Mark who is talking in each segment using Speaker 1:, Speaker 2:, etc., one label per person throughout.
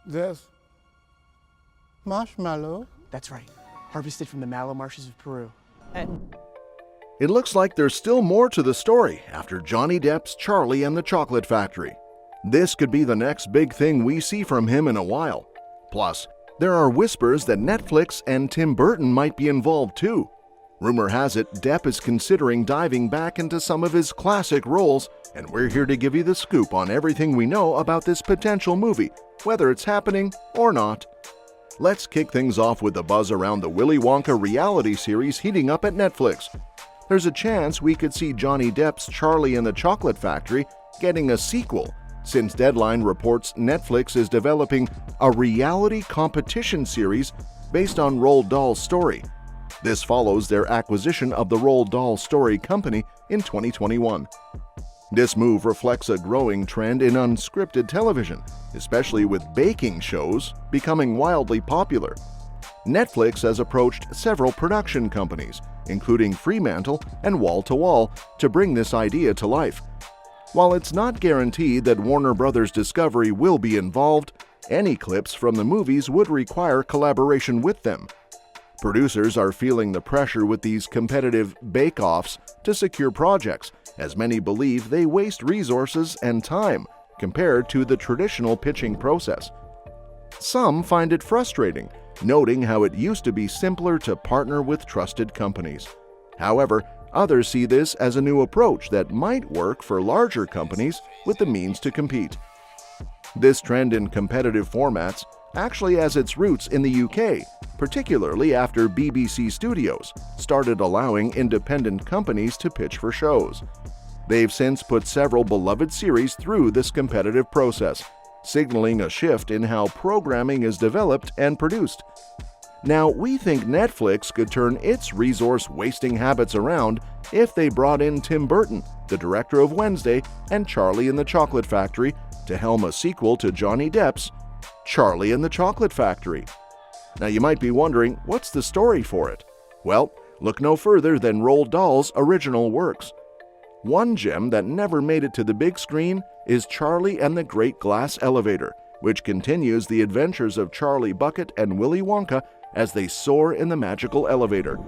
Speaker 1: This marshmallow?
Speaker 2: That's right. Harvested from the mallow marshes of Peru.
Speaker 3: It looks like there's still more to the story after Johnny Depp's Charlie and the Chocolate Factory. This could be the next big thing we see from him in a while. Plus, there are whispers that Netflix and Tim Burton might be involved too. Rumor has it Depp is considering diving back into some of his classic roles, and we're here to give you the scoop on everything we know about this potential movie, whether it's happening or not. Let's kick things off with the buzz around the Willy Wonka reality series heating up at Netflix. There's a chance we could see Johnny Depp's Charlie and the Chocolate Factory getting a sequel, since Deadline reports Netflix is developing a reality competition series based on Roald Dahl's story. This follows their acquisition of the Roald Dahl Story Company in 2021. This move reflects a growing trend in unscripted television, especially with baking shows becoming wildly popular. Netflix has approached several production companies, including Fremantle and Wall to Wall, to bring this idea to life. While it's not guaranteed that Warner Bros. Discovery will be involved, any clips from the movies would require collaboration with them. Producers are feeling the pressure with these competitive bake-offs to secure projects, as many believe they waste resources and time compared to the traditional pitching process. Some find it frustrating, noting how it used to be simpler to partner with trusted companies. However, others see this as a new approach that might work for larger companies with the means to compete. This trend in competitive formats actually has its roots in the UK, particularly after BBC Studios started allowing independent companies to pitch for shows. They've since put several beloved series through this competitive process, signaling a shift in how programming is developed and produced. Now, we think Netflix could turn its resource-wasting habits around if they brought in Tim Burton, the director of Wednesday and Charlie and the Chocolate Factory, to helm a sequel to Johnny Depp's Charlie and the Chocolate Factory. Now, you might be wondering, what's the story for it? Well, look no further than Roald Dahl's original works. One gem that never made it to the big screen is Charlie and the Great Glass Elevator, which continues the adventures of Charlie Bucket and Willy Wonka as they soar in the magical elevator.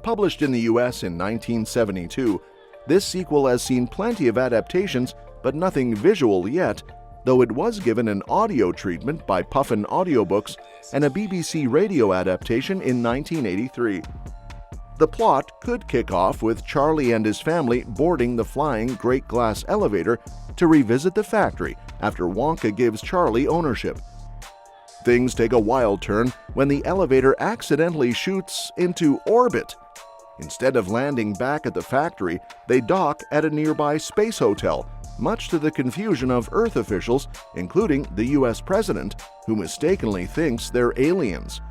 Speaker 3: Published in the US in 1972, this sequel has seen plenty of adaptations, but nothing visual yet, though it was given an audio treatment by Puffin Audiobooks and a BBC radio adaptation in 1983. The plot could kick off with Charlie and his family boarding the flying Great Glass Elevator to revisit the factory after Wonka gives Charlie ownership. Things take a wild turn when the elevator accidentally shoots into orbit. Instead of landing back at the factory, they dock at a nearby space hotel, much to the confusion of Earth officials, including the US president, who mistakenly thinks they're aliens.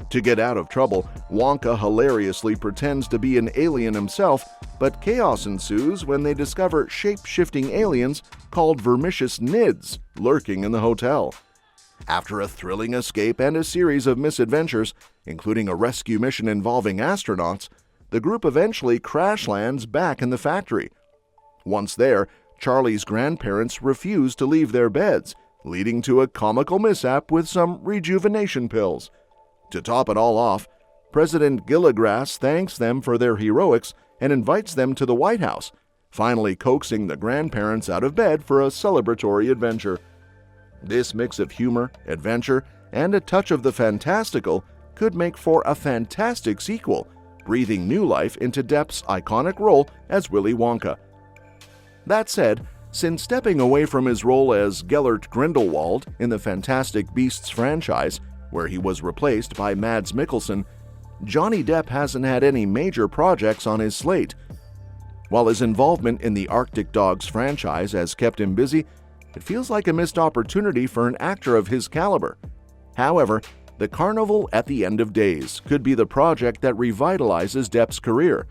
Speaker 3: To get out of trouble, Wonka hilariously pretends to be an alien himself, but chaos ensues when they discover shape-shifting aliens called vermicious nids lurking in the hotel. After a thrilling escape and a series of misadventures, including a rescue mission involving astronauts, the group eventually crash lands back in the factory. Once there, Charlie's grandparents refuse to leave their beds, leading to a comical mishap with some rejuvenation pills. To top it all off, President Gilligrass thanks them for their heroics and invites them to the White House, finally coaxing the grandparents out of bed for a celebratory adventure. This mix of humor, adventure, and a touch of the fantastical could make for a fantastic sequel, breathing new life into Depp's iconic role as Willy Wonka. That said, since stepping away from his role as Gellert Grindelwald in the Fantastic Beasts franchise, where he was replaced by Mads Mikkelsen, Johnny Depp hasn't had any major projects on his slate. While his involvement in the Arctic Dogs franchise has kept him busy, it feels like a missed opportunity for an actor of his caliber. However, The Carnival at the End of Days could be the project that revitalizes Depp's career.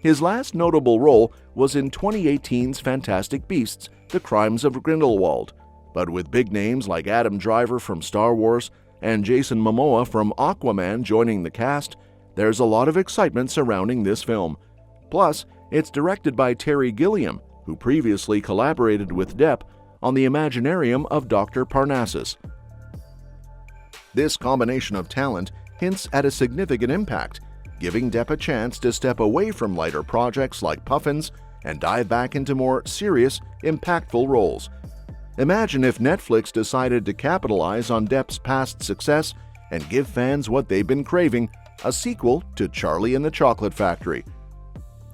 Speaker 3: His last notable role was in 2018's Fantastic Beasts: The Crimes of Grindelwald, but with big names like Adam Driver from Star Wars and Jason Momoa from Aquaman joining the cast, there's a lot of excitement surrounding this film. Plus, it's directed by Terry Gilliam, who previously collaborated with Depp on the Imaginarium of Dr. Parnassus. This combination of talent hints at a significant impact, giving Depp a chance to step away from lighter projects like Puffins and dive back into more serious, impactful roles. Imagine if Netflix decided to capitalize on Depp's past success and give fans what they've been craving, a sequel to Charlie and the Chocolate Factory.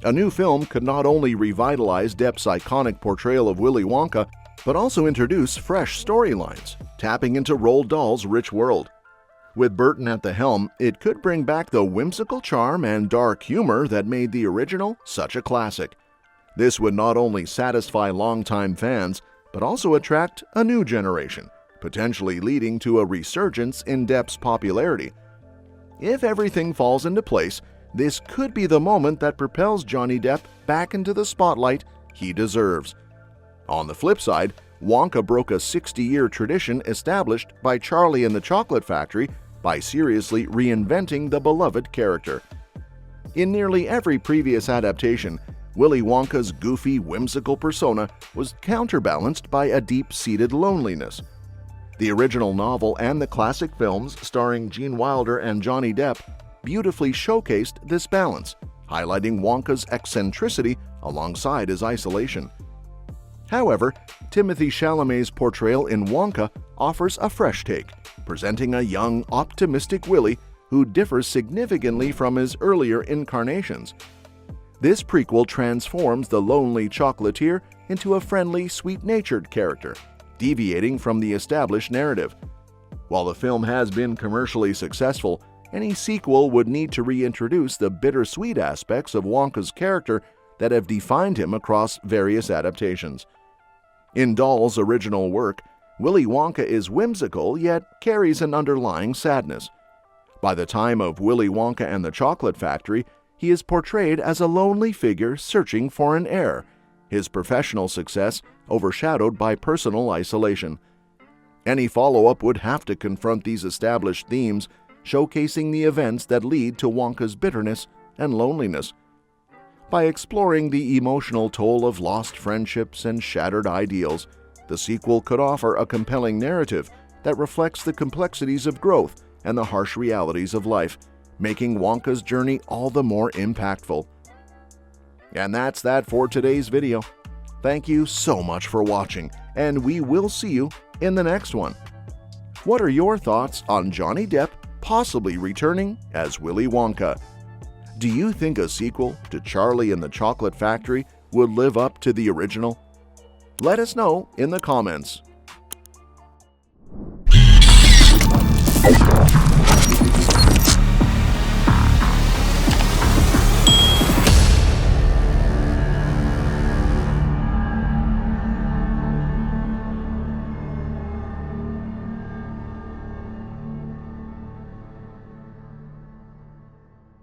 Speaker 3: A new film could not only revitalize Depp's iconic portrayal of Willy Wonka, but also introduce fresh storylines, tapping into Roald Dahl's rich world. With Burton at the helm, it could bring back the whimsical charm and dark humor that made the original such a classic. This would not only satisfy longtime fans, but also attract a new generation, potentially leading to a resurgence in Depp's popularity. If everything falls into place, this could be the moment that propels Johnny Depp back into the spotlight he deserves. On the flip side, Wonka broke a 60-year tradition established by Charlie and the Chocolate Factory by seriously reinventing the beloved character. In nearly every previous adaptation, Willy Wonka's goofy, whimsical persona was counterbalanced by a deep-seated loneliness. The original novel and the classic films starring Gene Wilder and Johnny Depp beautifully showcased this balance, highlighting Wonka's eccentricity alongside his isolation. However, Timothée Chalamet's portrayal in Wonka offers a fresh take, presenting a young, optimistic Willy who differs significantly from his earlier incarnations. This prequel transforms the lonely chocolatier into a friendly, sweet-natured character, deviating from the established narrative. While the film has been commercially successful, any sequel would need to reintroduce the bittersweet aspects of Wonka's character that have defined him across various adaptations. In Dahl's original work, Willy Wonka is whimsical yet carries an underlying sadness. By the time of Willy Wonka and the Chocolate Factory, he is portrayed as a lonely figure searching for an heir, his professional success overshadowed by personal isolation. Any follow-up would have to confront these established themes, showcasing the events that lead to Wonka's bitterness and loneliness. By exploring the emotional toll of lost friendships and shattered ideals, the sequel could offer a compelling narrative that reflects the complexities of growth and the harsh realities of life, making Wonka's journey all the more impactful. And that's that for today's video. Thank you so much for watching, and we will see you in the next one. What are your thoughts on Johnny Depp possibly returning as Willy Wonka? Do you think a sequel to Charlie and the Chocolate Factory would live up to the original? Let us know in the comments.